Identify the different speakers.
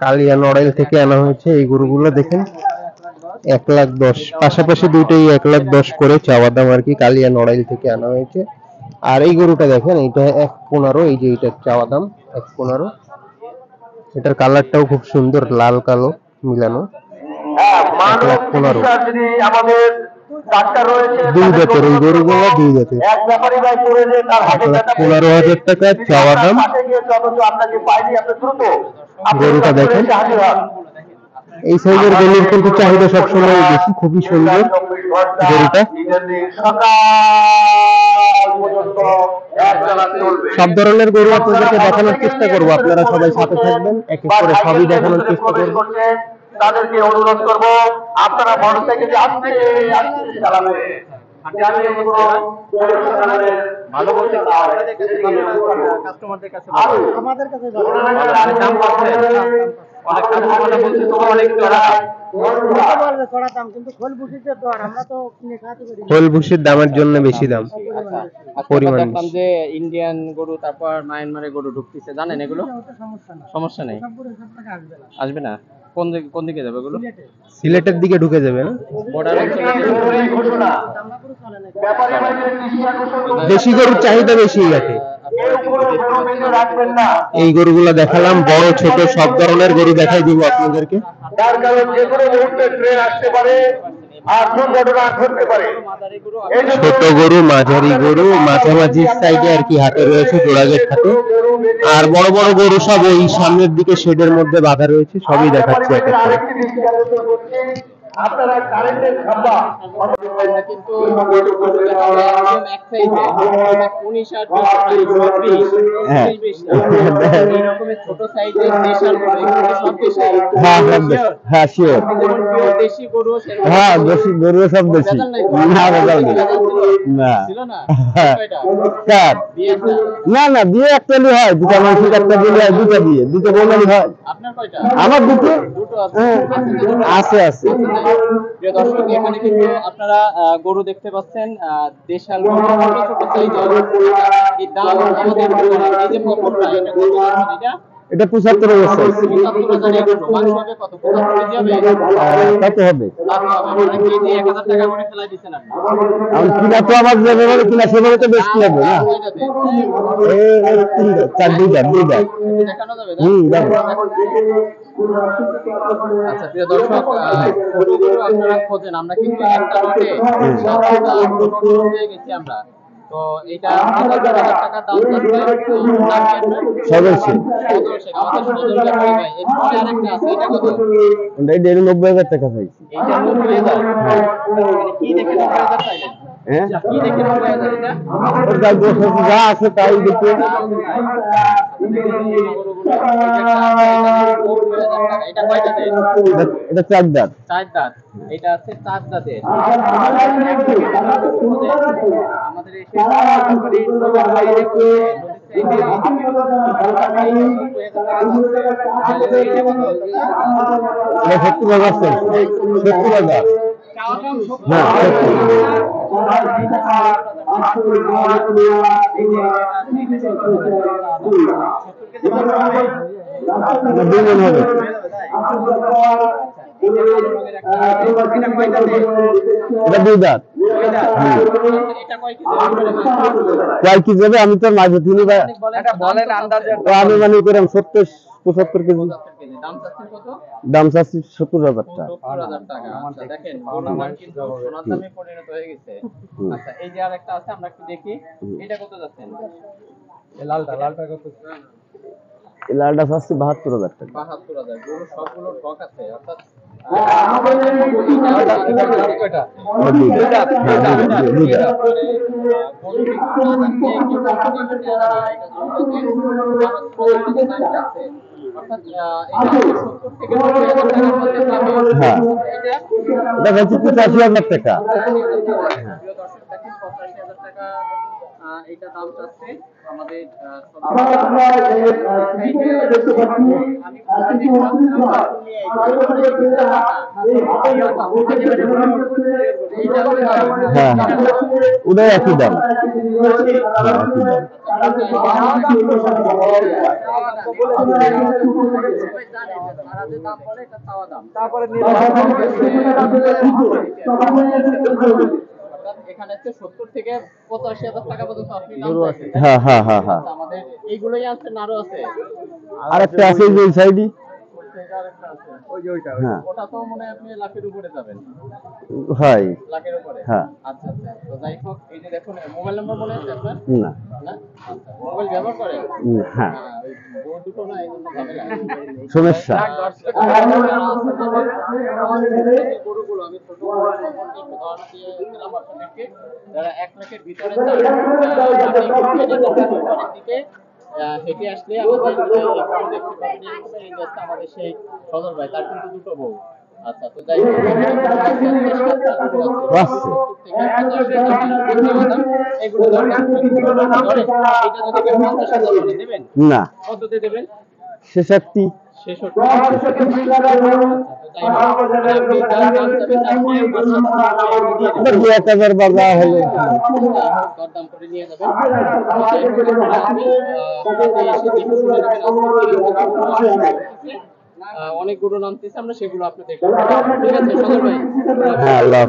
Speaker 1: কালিয়া নড়াইল থেকে আনা হয়েছে এই গরুগুলো দেখেন 1,10,000 পাশাপাশি দুইটাই 1,10,000 করে চাওয়া দাম আর কি কালিয়া নড়াইল থেকে আনা হয়েছে। আর এই গরুটা দেখেন এটা 1,15,000 এই যে এটার চাওয়া দাম 1,15,000। এটার কালারটাও খুব সুন্দর লাল কালো মিলানো 1,15,000। দুই জাতের এই গরুগুলো দুই জাতের 1,15,000 টাকা চাওয়া দাম। গরুটা দেখেন এই সাইজের গরুর কিন্তু চাহিদা সবসময় বেশি, খুবই সুন্দর গরুটা। সব ধরনের গরু আপনাদেরকে দেখানোর চেষ্টা করবো, আপনারা সবাই সাথে থাকবেন, এক এক করে সবই দেখানোর চেষ্টা করবো। তাদেরকে অনুরোধ করবো আপনারা মোটরসাইকেল আসতে চালাবে। ভালো বলতে কাস্টমারদের কাছে আমাদের কাছে দাম পাচ্ছে অনেক কাস্টমার বলছে তো অনেক খোলভুষির দামের জন্য বেশি দাম পরিমাণ। দেখলাম যে ইন্ডিয়ান গরু তারপর মায়ানমারের গরু ঢুকতেছে, জানেন এগুলো সমস্যা নেই, আসবে না। কোন দিকে যাবে এগুলো? সিলেটের দিকে ঢুকে যাবে না, বর্ডার অঞ্চলে। দেশি গরুর চাহিদা বেশি ঘাটে। এই গরুগুলো দেখালাম, বড় ছোট সব ধরনের গরু দেখাই দিব আপনাদেরকে। তার কারণ যে কোনো মুহূর্তে ট্রেন আসতে পারে আর দুর্ঘটনা ঘটতে পারে। ছোট গরু মাঝারি গরু মাঝামাঝি সাইডে আর কি হাটে রয়েছে, জোড়াগেট হাটে। আর বড় বড় গরু সব ওই সামনের দিকে শেডের মধ্যে বাঁধা রয়েছে, সবই দেখাচ্ছি এক এক করে। আপনারা কারেন্টের খাম্বা কিন্তু এক সাইডে 19 আর 20 এই রকমের ছোট সাইজের দেশাল গরু সব দেশি। হ্যাঁ হ্যাঁ শিওর দেশি গরু, হ্যাঁ দেশি গরু সব দেশি। না বেজাল না ছিল না কার না না বিয়ে একটালি হয়, দুটো মানুষ একটা দিলে হয়, দুটো দিয়ে দুটো বললেই হয়। আপনার কয়টা? আমার দুটো আছে আছে। প্রিয় দর্শক, এখানে কিন্তু আপনারা গরু দেখতে পাচ্ছেন, দেশাল গরু ছোট ছোট সাইজের। এই দাম আমাদের এই যে পটলটা এটা কত দাম? এটা 75 বছর 75,000 মাংস হবে কত? 75 কেজি হবে, কত হবে? মানে কেজি 1000 টাকা করে ফেলাই দিবেন আপনি। আর কিনা তো আমার যেভাবে কিনা সেভাবে তো বেশি হবে না। এই চার দুইটা দেখানো যাবে না? আচ্ছা প্রিয় দর্শক, গরুগুলো আপনারা খোঁজেন, আমরা কিন্তু একটা লটে 7টা গরু পেয়ে গেছি আমরা। তো এটা 75,000 টাকা দাম যাচ্ছে। সদস্য আমাদের সদস্য ভাই এর পরে আরেকটা আছে, এটা কত? এটা 90,000 টাকা পাইছি। এটা 90,000? মানে কি দেখে 90,000 পাইলেন? হ্যাঁ কি দেখে 90,000? এটা ওর যা আছে তাই দেখে। এটা কয়টা দেয়? এটা 4 দাঁত। 4 দাঁত। এটা আছে 4 দাঁতের। আমাদের এই আমি তো মাঝে তিনি আমি মানে করেন 70-75 কেজি। দাম চাচ্ছি 70,000 টাকা। 70,000 টাকা। আচ্ছা দেখেন গরুর মান কিন্তু সোনার দামে পরিণত হয়ে গেছে। আচ্ছা এই যে আরেকটা আছে, আমরা একটু দেখি এটা কত যাচ্ছেন? এই লালটা কত? এই লালটা চাচ্ছি 72,000 টাকা। 72,000। গরু সবগুলো ঠক আছে, অর্থাৎ এটা দাম চাচ্ছে আমাদের
Speaker 2: হ্যাঁ হ্যাঁ, ওটাই একই দাম। হ্যাঁ, একই দাম।
Speaker 1: এখানে 70 থেকে 85,000 টাকা পর্যন্ত আপনি দাম চাইছেন।
Speaker 2: হ্যাঁ হ্যাঁ হ্যাঁ হ্যাঁ।
Speaker 1: আমাদের এইগুলোই আছে, আরো আছে।
Speaker 2: আরেকটা আছে যে ওই সাইডই। হ্যাঁ
Speaker 1: ওটা তো মনে হয় আপনি লাখের উপরে যাবেন।
Speaker 2: হয়।
Speaker 1: লাখের উপরে।
Speaker 2: হ্যাঁ।
Speaker 1: আচ্ছা আচ্ছা। তো যাই হোক, এই যে দেখুন, মোবাইল নাম্বার মনে আছে আপনার?
Speaker 2: না।
Speaker 1: না? আচ্ছা। মোবাইল ব্যবহার করেন?
Speaker 2: হ্যাঁ।
Speaker 1: ওই বউ দুটো না, এই জন্য ঝামেলা।
Speaker 2: সমস্যা।
Speaker 1: গরুগুলো আমি ছোট গরু সম্পর্কে একটু ধারণা দিয়ে দিলাম আপনাদেরকে। যারা 1 লাখের ভিতরে চান, আপনি উপরের দিকে হেঁটে আসলে আমাদের দেখতে পাবেন, এই হচ্ছে আমাদের সেই সদর ভাই, তার কিন্তু দুটো বউ। আচ্ছা, তো যাই হোক, এগুলো দরকার এটা যদি কেউ 50,000 বলে দেবেন?
Speaker 2: না।
Speaker 1: কততে দেবেন?
Speaker 2: 66। 1000 বাবা হলো।
Speaker 1: দরদাম করে নিয়ে যাবেন। অনেক গরু নামতেছে, আমরা সেগুলো আপনাদের ঠিক আছে সদর ভাই।
Speaker 2: হ্যাঁ, আল্লাহ।